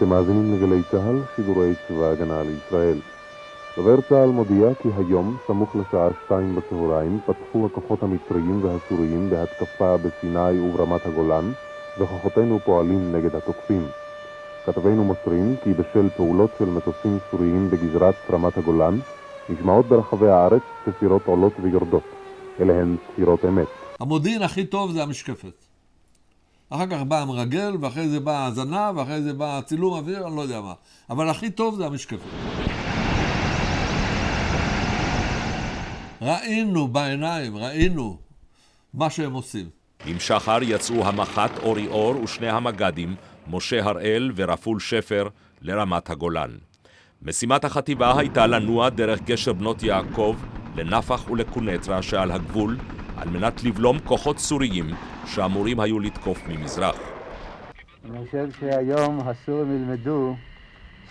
אתם מאזינים לגלי צה"ל, שידורי צבא הגנה לישראל. דובר צה"ל מודיע כי היום, סמוך לשעה 2 בצהריים, פתחו הכוחות המצריים והסוריים בהתקפה בסיני וברמת הגולן, וכוחותינו פועלים נגד התוקפים. כתבינו מוסרים כי בשל פעולות של מטוסים סוריים בגזרת רמת הגולן, נשמעות ברחבי הארץ צפירות עולות ויורדות. אלה הן צפירות אמת. המודיעין הכי טוב זה המשקפת. אחר כך בא המרגל, ואחרי זה בא הזנב, ואחרי זה בא צילום אוויר, אני לא יודע מה. אבל הכי טוב זה המשקפת. ראינו בעיניים, ראינו מה שהם עושים. עם שחר יצאו המח"ט אורי אור ושני המג"דים, משה הראל ורפול שפר, לרמת הגולן. משימת החטיבה הייתה לנוע דרך גשר בנות יעקב, לנפח ולקונטרה שעל הגבול, על מנת לבלום כוחות סוריים שאמורים היו לתקוף ממזרח. אני חושב שהיום הסורים ילמדו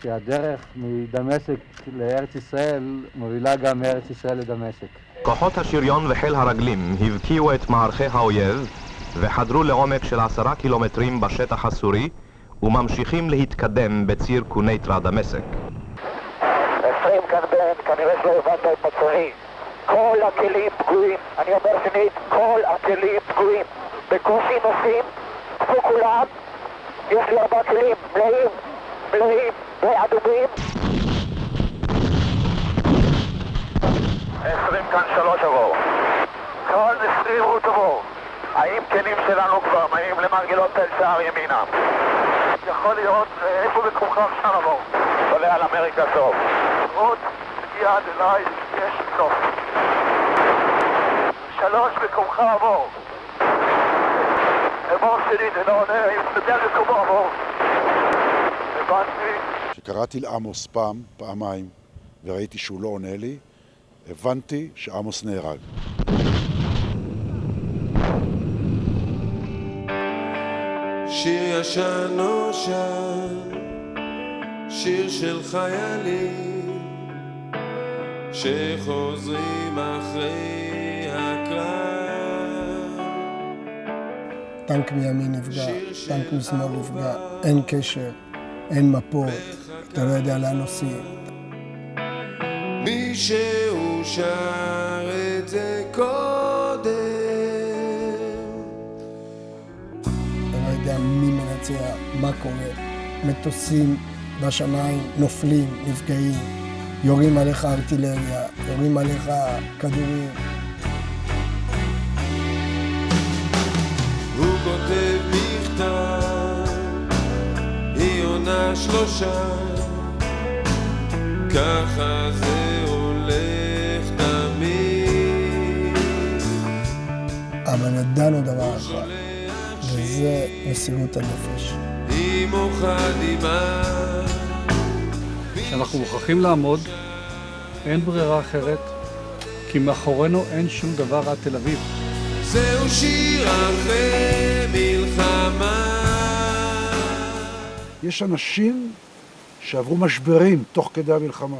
שהדרך מדמשק לארץ ישראל מובילה גם מארץ ישראל לדמשק. כוחות השריון וחיל הרגלים הבקיעו את מערכי האויב וחדרו לעומק של 10 קילומטרים בשטח הסורי וממשיכים להתקדם בציר קונטרה דמשק. 20 כנראה שלא הבנת את מצרי. כל הכלים פגועים, אני אומר שנית, כל הכלים פגועים. בקושי נוסעים, תפו כולם, יש לי 4 כלים מלאים ואדומים. 20 כאן 3 עבור. כל 20 רות עבור. האם כלים שלנו כבר מאים למרגלות תל שער ימינה? יכול להיות, איפה בקומך עכשיו עבור? עולה על אמריקה סוף. רות, יד אליי, יש סוף. 3 בקומך עבור. עבור שלי, זה לא עונה, אם תדע בקומו עבור. הבנתי. כשקראתי לעמוס פעמיים, וראיתי שהוא לא עונה לי, הבנתי שעמוס נהרג. שיר ישן נושן, שיר של חיילים שחוזרים אחרי הקרב. טנק מימין נפגע, טנק משמאל נפגע, אין קשר, אין מפות, אתה לא יודע לאן נוסעים. מישהו שר את זה קודם, אתה לא יודע מי מנצח, מה קורה, מטוסים בשמיים נופלים, נפגעים, יורים עליך ארטילריה, יורים עליך כדורים. הוא כותב מכתב, היא עונה 3, ככה זה הולך תמיד. אבל ידענו דבר אחד, וזה מסירות הנפש. היא מוכדימה. שאנחנו מוכרחים לעמוד, אין ברירה אחרת, כי מאחורינו אין שום דבר עד תל אביב. זהו שיר אחרי מלחמה. יש אנשים שעברו משברים תוך כדי המלחמה.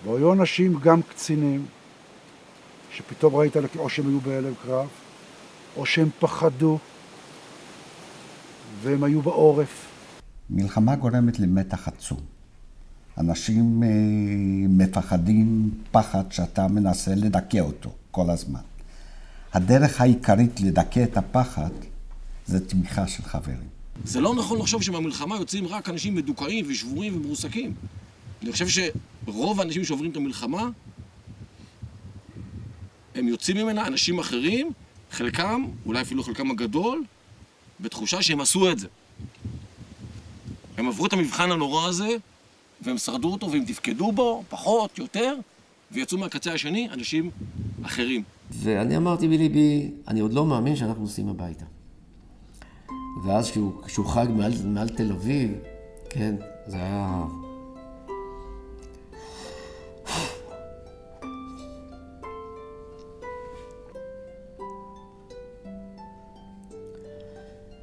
והיו אנשים, גם קצינים, שפתאום ראית או שהם היו בהלם קרב, או שהם פחדו, והם היו בעורף. מלחמה גורמת למתח עצום. אנשים מפחדים פחד שאתה מנסה לדכא אותו כל הזמן. הדרך העיקרית לדכא את הפחד זה תמיכה של חברים. זה לא נכון לחשוב שבמלחמה יוצאים רק אנשים מדוכאים ושבורים ומרוסקים. אני חושב שרוב האנשים שעוברים את המלחמה, הם יוצאים ממנה אנשים אחרים, חלקם, אולי אפילו חלקם הגדול, בתחושה שהם עשו את זה. הם עברו את המבחן הנורא הזה, והם שרדו אותו, והם תפקדו בו, פחות, יותר, ויצאו מהקצה השני אנשים אחרים. ואני אמרתי בליבי, אני עוד לא מאמין שאנחנו נוסעים הביתה. ואז כשהוא חג מעל תל אביב, כן, זה היה...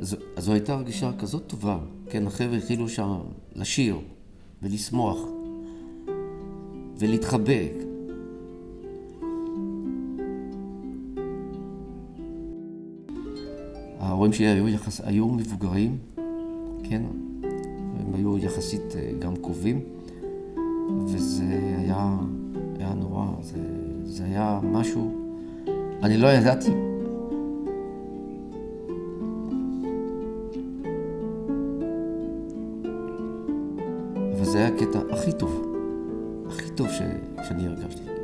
אז זו הייתה הרגישה כזאת טובה, כן, החבר'ה התחילו שם לשיר ולשמוח ולהתחבק. ההורים שלי היו מבוגרים, כן, הם היו יחסית גם קרובים, וזה היה נורא, זה היה משהו, אני לא ידעתי. וזה היה הקטע הכי טוב שאני הרגשתי.